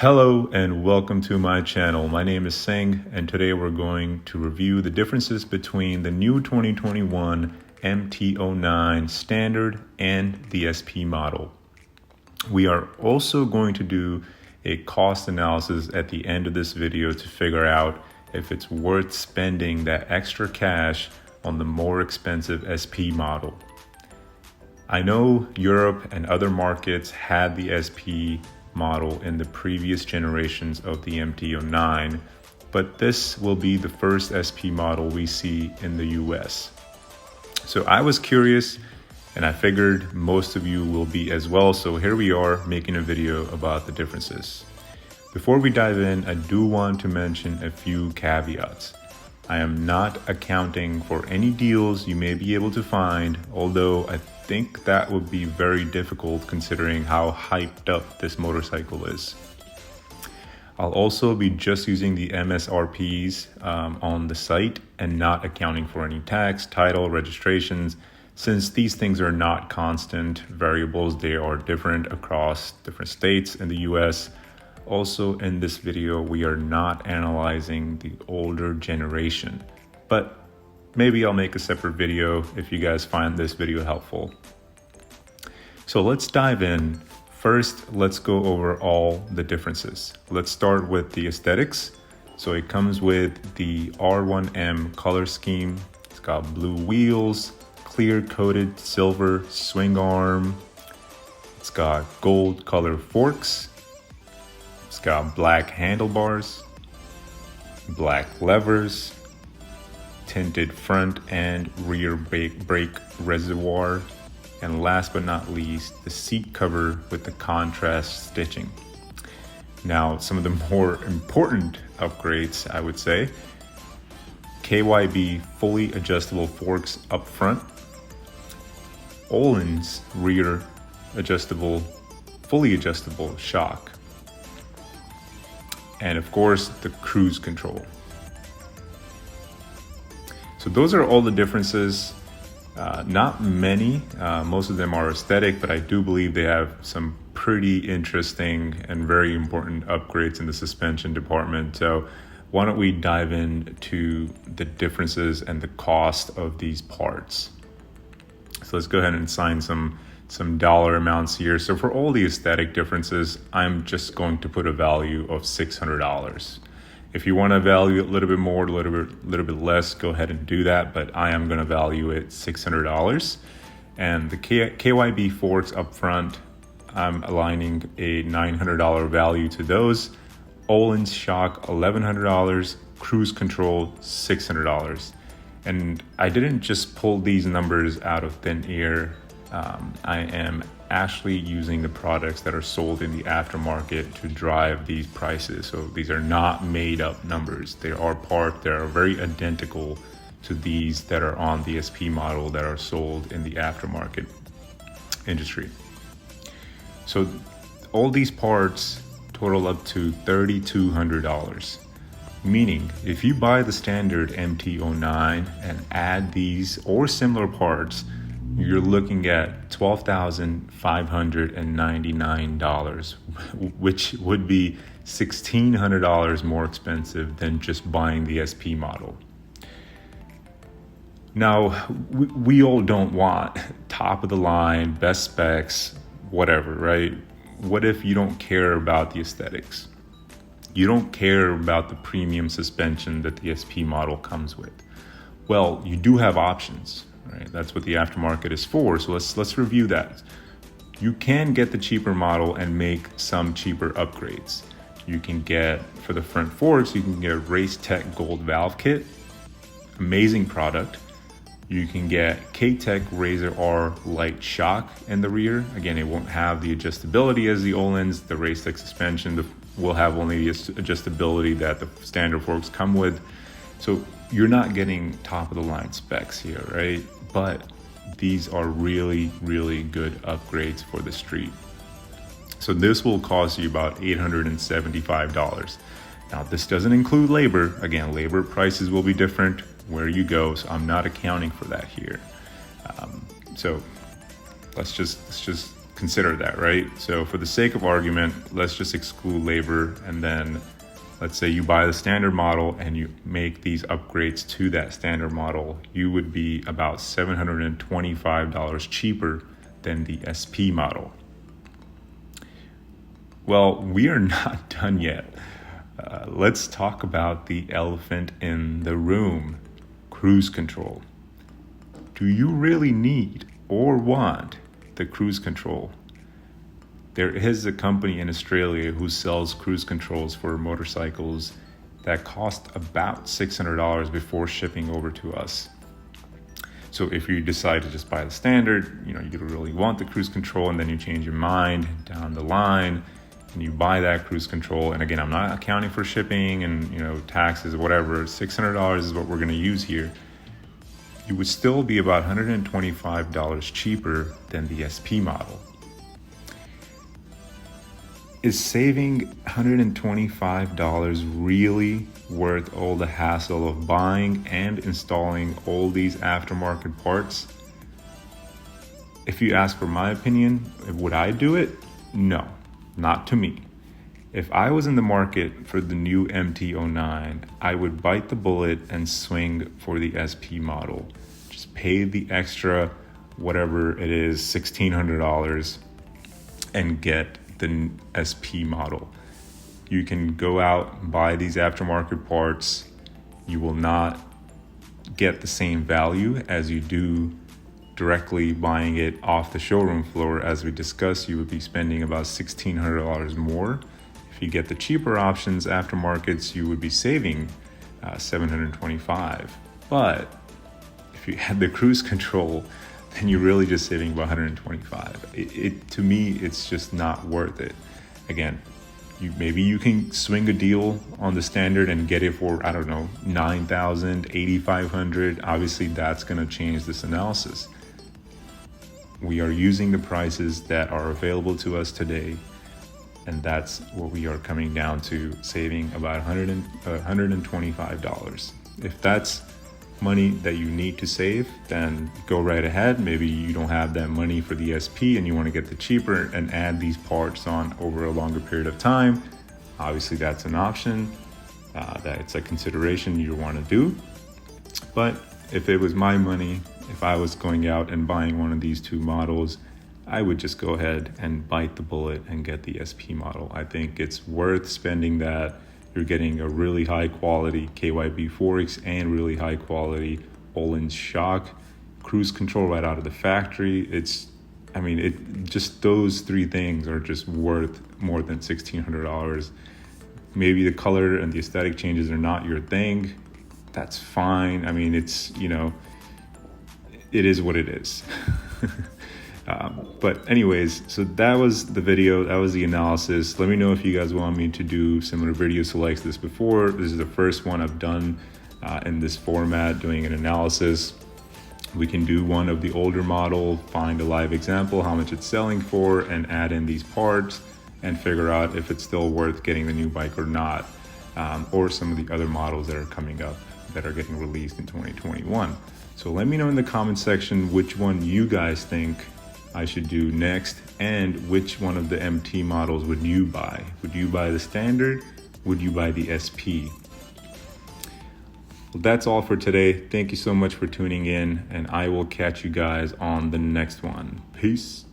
Hello and welcome to my channel. My name is Singh and today we're going to review the differences between the new 2021 MT-09 standard and the SP model. We are also going to do a cost analysis at the end of this video to figure out if it's worth spending that extra cash on the more expensive SP model. I know Europe and other markets had the SP model in the previous generations of the MT-09, but this will be the first SP model we see in the US. So I was curious and I figured most of you will be as well, so here we are making a video about the differences. Before we dive in, I do want to mention a few caveats. I am not accounting for any deals you may be able to find, although I think that would be very difficult considering how hyped up this motorcycle is. I'll also be just using the MSRPs on the site and not accounting for any tax, title, registrations, since these things are not constant variables. They are different across different states in the US. Also in this video, we are not analyzing the older generation, but maybe I'll make a separate video if you guys find this video helpful. So let's dive in. First, let's go over all the differences. Let's start with the aesthetics. So it comes with the R1M color scheme. It's got blue wheels, clear coated silver swing arm. It's got gold color forks. It's got black handlebars, black levers, tinted front and rear brake reservoir, and last but not least, the seat cover with the contrast stitching. Now, some of the more important upgrades, I would say, KYB fully adjustable forks up front, Öhlins rear fully adjustable shock, and of course the cruise control. So those are all the differences. Not many, most of them are aesthetic, but I do believe they have some pretty interesting and very important upgrades in the suspension department. So why don't we dive into the differences and the cost of these parts. So let's go ahead and assign some dollar amounts here. So for all the aesthetic differences, I'm just going to put a value of $600. If you want to value it a little bit more, a little bit less, go ahead and do that. But I am going to value it $600. And the KYB forks up front, I'm aligning a $900 value to those. Öhlins shock, $1,100. Cruise control, $600. And I didn't just pull these numbers out of thin air. I am actually using the products that are sold in the aftermarket to drive these prices. So these are not made up numbers. They are very identical to these that are on the SP model that are sold in the aftermarket industry. So all these parts total up to $3,200. Meaning if you buy the standard MT-09 and add these or similar parts, you're looking at $12,599, which would be $1,600 more expensive than just buying the SP model. Now, we all don't want top of the line, best specs, whatever, right? What if you don't care about the aesthetics? You don't care about the premium suspension that the SP model comes with. Well, you do have options. Right? That's what the aftermarket is for. So let's review that. You can get the cheaper model and make some cheaper upgrades. You can get, for the front forks, you can get a Race Tech Gold valve kit. Amazing product. You can get K-Tech Razor R light shock in the rear. Again, it won't have the adjustability as the Öhlins. The Race Tech suspension will have only the adjustability that the standard forks come with. So you're not getting top of the line specs here, right? But these are really, really good upgrades for the street. So this will cost you about $875. Now this doesn't include labor. Again, labor prices will be different where you go, so I'm not accounting for that here. So let's just consider that, right? So for the sake of argument, let's just exclude labor, and then let's say you buy the standard model and you make these upgrades to that standard model, you would be about $725 cheaper than the SP model. Well, we are not done yet. Let's talk about the elephant in the room, cruise control. Do you really need or want the cruise control? There is a company in Australia who sells cruise controls for motorcycles that cost about $600 before shipping over to us. So if you decide to just buy the standard, you really want the cruise control, and then you change your mind down the line and you buy that cruise control. And again, I'm not accounting for shipping and taxes or whatever. $600 is what we're going to use here. You would still be about $125 cheaper than the SP model. Is saving $125 really worth all the hassle of buying and installing all these aftermarket parts? If you ask for my opinion, would I do it? No, not to me. If I was in the market for the new MT-09, I would bite the bullet and swing for the SP model. Just pay the extra, whatever it is, $1,600, and get the SP model. You can go out and buy these aftermarket parts. You will not get the same value as you do directly buying it off the showroom floor. As we discussed, you would be spending about $1,600 more. If you get the cheaper options, aftermarkets, you would be saving $725. But if you had the cruise control, then you're really just saving about $125. To me, it's just not worth it. Again, maybe you can swing a deal on the standard and get it for, $9,000, $8,500. Obviously, that's going to change this analysis. We are using the prices that are available to us today, and that's what we are coming down to, saving about $125. If that's money that you need to save, then go right ahead. Maybe you don't have that money for the SP and you want to get the cheaper and add these parts on over a longer period of time. Obviously, that's an option. That's a consideration you want to do. But if it was my money, if I was going out and buying one of these two models, I would just go ahead and bite the bullet and get the SP model. I think it's worth spending that. You're getting a really high quality KYB forks and really high quality Öhlins shock, cruise control right out of the factory. Just those three things are just worth more than $1,600. Maybe the color and the aesthetic changes are not your thing. That's fine. It is what it is. But anyways, so that was the video. That was the analysis. Let me know if you guys want me to do similar videos like this before. This is the first one I've done in this format, doing an analysis. We can do one of the older model, find a live example, how much it's selling for, and add in these parts and figure out if it's still worth getting the new bike or not, or some of the other models that are coming up that are getting released in 2021. So let me know in the comment section which one you guys think I should do next, and which one of the MT models would you buy? Would you buy the standard? Would you buy the SP? Well, that's all for today. Thank you so much for tuning in, and I will catch you guys on the next one. Peace.